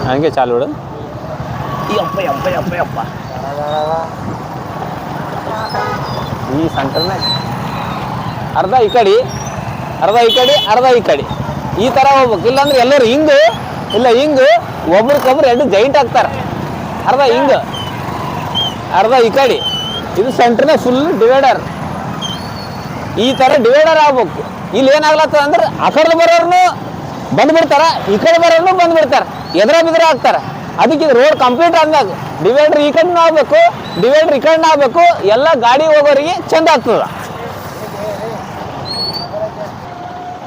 ಹಂಗೆ ಚಾಲು ಬಿಡು. ಈ ಸೆಂಟರ್ನಾಗ ಅರ್ಧ ಈ ಕಡೆ ಅರ್ಧ ಈ ಕಡೆ ಅರ್ಧ ಈ ಕಡೆ ಈ ಥರ ಹೋಗ್ಬೇಕು. ಇಲ್ಲಾಂದ್ರೆ ಎಲ್ಲರೂ ಹಿಂಗೆ ಇಲ್ಲ ಹಿಂಗೆ ಒಬ್ರಿಗೊಬ್ರು ಎರಡು ಜೈಂಟ್ ಆಗ್ತಾರೆ. ಅರ್ಧ ಹಿಂಗೆ ಅರ್ಧ ಈ ಕಡೆ. ಇದು ಸೆಂಟ್ರ್ನಾಗ ಫುಲ್ ಡಿವೈಡರ್. ಈ ಥರ ಡಿವೈಡರ್ ಆಗ್ಬೇಕು. ಇಲ್ಲಿ ಏನಾಗ್ಲತ್ತದ ಅಂದ್ರೆ ಆ ಕಡೆ ಬರೋರ್ನು ಬಂದ್ಬಿಡ್ತಾರ, ಈ ಕಡೆ ಬರೋರ್ನು ಬಂದ್ಬಿಡ್ತಾರೆ, ಎದುರ ಬಿದ್ರ ಆಗ್ತಾರೆ. ಅದಕ್ಕೆ ಇದು ರೋಡ್ ಕಂಪ್ಲೀಟ್ ಆದ್ಮ್ಯಾಗ ಡಿವೈಡರ್ ಈ ಕಡೆನೂ ಆಗ್ಬೇಕು, ಡಿವೈಡರ್ ಈ ಕಡೆನೂ ಆಗ್ಬೇಕು. ಎಲ್ಲ ಗಾಡಿ ಹೋಗೋರಿಗೆ ಚಂದ ಆಗ್ತದ.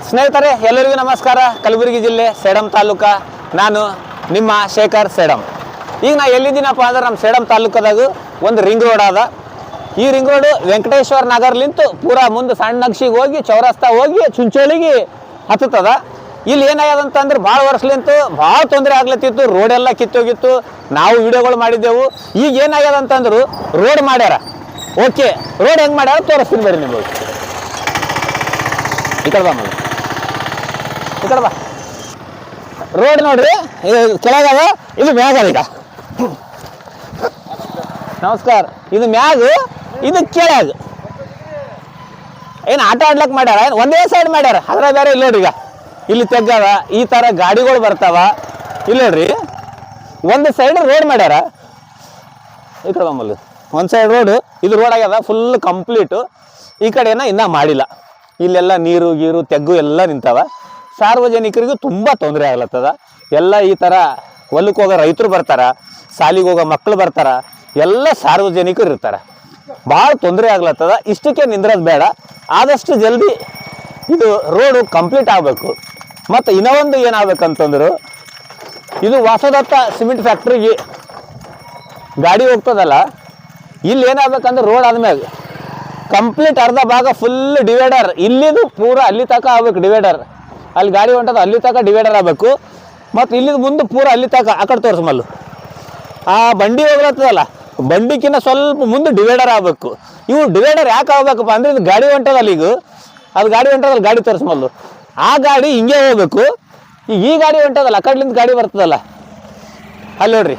ಸ್ನೇಹಿತರೆ, ಎಲ್ಲರಿಗೂ ನಮಸ್ಕಾರ. ಕಲಬುರಗಿ ಜಿಲ್ಲೆ ಸೇಡಂ ತಾಲೂಕ, ನಾನು ನಿಮ್ಮ ಶೇಖರ್ ಸೇಡಂ. ಈಗ ನಾ ಎಲ್ಲಿದ್ದೀನಪ್ಪ ಅಂದ್ರೆ ನಮ್ಮ ಸೇಡಂ ತಾಲೂಕದಾಗ ಒಂದು ರಿಂಗ್ ರೋಡ್ ಅದ. ಈ ರಿಂಗ್ ರೋಡು ವೆಂಕಟೇಶ್ವರ ನಗರ್ಲಿಂತು ಪೂರಾ ಮುಂದೆ ಸಣ್ಣ ನಕ್ಷಿಗೆ ಹೋಗಿ ಚೌರಸ್ತಾ ಹೋಗಿ ಚುಂಚೋಳಿಗೆ ಹತ್ತದ. ಇಲ್ಲಿ ಏನಾಗ್ಯದಂತಂದ್ರೆ ಭಾಳ ವರ್ಷಲಿಂತು ಭಾಳ ತೊಂದರೆ ಆಗ್ಲತ್ತಿತ್ತು. ರೋಡೆಲ್ಲ ಕಿತ್ತೋಗಿತ್ತು. ನಾವು ವಿಡಿಯೋಗಳು ಮಾಡಿದ್ದೆವು. ಈಗ ಏನಾಗ್ಯದಂತಂದ್ರು ರೋಡ್ ಮಾಡ್ಯಾರ. ಓಕೆ, ರೋಡ್ ಹೆಂಗೆ ಮಾಡ್ಯಾರ ತೋರಿಸ್ತೀನಿ ಬರ್ರಿ ನಿಮಗೆ. ಈ ಕಡೆ ಬಾ ಮಗ, ಈ ಕಡೆ ಬಾ. ರೋಡ್ ನೋಡ್ರಿ, ಇದು ಕೆಳಗದ, ಇದು ಮ್ಯಾಗದ. ಈಗ ನಮಸ್ಕಾರ. ಇದು ಮ್ಯಾಗ, ಇದು ಕೆಳಗ. ಏನು ಆಟ ಆಡ್ಲಕ್ಕೆ ಮಾಡ್ಯಾರ, ಒಂದೇ ಸೈಡ್ ಮಾಡ್ಯಾರ. ಅದ್ರ ಬೇರೆ ಇಲ್ಲಿ ನೋಡ್ರಿ. ಈಗ ಇಲ್ಲಿ ತೆಗ್ಗವ, ಈ ಥರ ಗಾಡಿಗಳು ಬರ್ತಾವ. ಇಲ್ಲಿ ನೋಡ್ರಿ, ಒಂದು ಸೈಡ್ ರೋಡ್ ಮಾಡ್ಯಾರ. ಈ ಕಡೆ ಬಮ್ಮಲ್ಲಿ ಒಂದು ಸೈಡ್ ರೋಡು, ಇದು ರೋಡ್ ಆಗ್ಯದ ಫುಲ್ ಕಂಪ್ಲೀಟು. ಈ ಕಡೆನ ಇನ್ನೂ ಮಾಡಿಲ್ಲ. ಇಲ್ಲೆಲ್ಲ ನೀರು ಗೀರು ತೆಗ್ಗು ಎಲ್ಲ ನಿಂತಾವ. ಸಾರ್ವಜನಿಕರಿಗೂ ತುಂಬ ತೊಂದರೆ ಆಗ್ಲತ್ತದ. ಎಲ್ಲ ಈ ಥರ ಹೊಲಕ್ಕೆ ಹೋಗೋ ರೈತರು ಬರ್ತಾರ, ಶಾಲಿಗೆ ಹೋಗೋ ಮಕ್ಕಳು ಬರ್ತಾರ, ಎಲ್ಲ ಸಾರ್ವಜನಿಕರು ಇರ್ತಾರೆ. ಭಾಳ ತೊಂದರೆ ಆಗ್ಲತ್ತದ. ಇಷ್ಟಕ್ಕೆ ನಿಂದ್ರದು ಬೇಡ. ಆದಷ್ಟು ಜಲ್ದಿ ಇದು ರೋಡು ಕಂಪ್ಲೀಟ್ ಆಗಬೇಕು. ಮತ್ತು ಇನ್ನೊಂದು ಏನಾಗಬೇಕಂತಂದ್ರು, ಇದು ಹೊಸದತ್ತ ಸಿಮೆಂಟ್ ಫ್ಯಾಕ್ಟ್ರಿಗೆ ಗಾಡಿ ಹೋಗ್ತದಲ್ಲ, ಇಲ್ಲಿ ಏನಾಗಬೇಕಂದ್ರೆ ರೋಡ್ ಆದ್ಮ್ಯಾಗ ಕಂಪ್ಲೀಟ್ ಅರ್ಧ ಭಾಗ ಫುಲ್ ಡಿವೈಡರ್. ಇಲ್ಲಿದು ಪೂರ ಅಲ್ಲಿ ತನಕ ಆಗ್ಬೇಕು ಡಿವೈಡರ್. ಅಲ್ಲಿ ಗಾಡಿ ಹೊಂಟದ ಅಲ್ಲಿ ತನಕ ಡಿವೈಡರ್ ಆಗಬೇಕು. ಮತ್ತು ಇಲ್ಲಿದು ಮುಂದೆ ಪೂರ ಅಲ್ಲಿ ತನಕ ಆ ಕಡೆ ತೋರಿಸ್ಮಲ್ಲು. ಆ ಬಂಡಿ ಹೋಗ್ಲತ್ತದಲ್ಲ, ಬಂಡಿಕಿನ್ನ ಸ್ವಲ್ಪ ಮುಂದೆ ಡಿವೈಡರ್ ಆಗಬೇಕು. ಇವು ಡಿವೈಡರ್ ಯಾಕೆ ಆಗ್ಬೇಕಪ್ಪ ಅಂದರೆ ಇದು ಗಾಡಿ ಹೊಂಟದಲ್ಲ, ಈಗ ಅದು ಗಾಡಿ ಹೊಂಟದಲ್ಲ, ಗಾಡಿ ತೋರಿಸ್ಮಲ್ಲು. ಆ ಗಾಡಿ ಹಿಂಗೆ ಹೋಗ್ಬೇಕು. ಈಗ ಈ ಗಾಡಿ ಹೊಂಟದಲ್ಲ, ಆ ಕಡೆಲಿಂದ ಗಾಡಿ ಬರ್ತದಲ್ಲ, ಅಲ್ಲಿ ನೋಡ್ರಿ,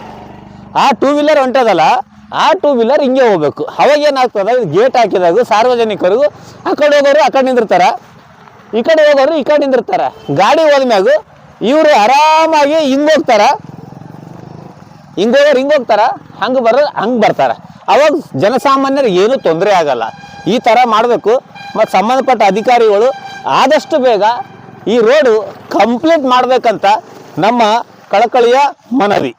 ಆ ಟೂ ವೀಲರ್ ಹೊಂಟದಲ್ಲ, ಆ ಟೂ ವೀಲರ್ ಹಿಂಗೆ ಹೋಗ್ಬೇಕು. ಅವಾಗ ಏನಾಗ್ತದ, ಇದು ಗೇಟ್ ಹಾಕಿದಾಗ ಸಾರ್ವಜನಿಕರಿಗೂ ಆ ಕಡೆ ಹೋಗೋರು ಆ ಕಡೆ ನಿಂದಿರ್ತಾರ, ಈ ಕಡೆ ಹೋಗೋರು ಈ ಕಡೆ ನಿಂದಿರ್ತಾರ. ಗಾಡಿ ಹೋದ್ಮ್ಯಾಗ ಇವರು ಆರಾಮಾಗಿ ಹಿಂಗೆ ಹೋಗ್ತಾರ, ಹಿಂಗೆ ಹೋಗೋರು ಹಿಂಗೆ ಹೋಗ್ತಾರ, ಹಂಗೆ ಬರೋರು ಹಂಗೆ ಬರ್ತಾರ. ಅವಾಗ ಜನಸಾಮಾನ್ಯರಿಗೆ ಏನೂ ತೊಂದರೆ ಆಗಲ್ಲ. ಈ ಥರ ಮಾಡಬೇಕು. ಮತ್ತು ಸಂಬಂಧಪಟ್ಟ ಅಧಿಕಾರಿಗಳು ಆದಷ್ಟು ಬೇಗ ಈ ರೋಡು ಕಂಪ್ಲೀಟ್ ಮಾಡಬೇಕಂತ ನಮ್ಮ ಕಳಕಳಿಯ ಮನವಿ.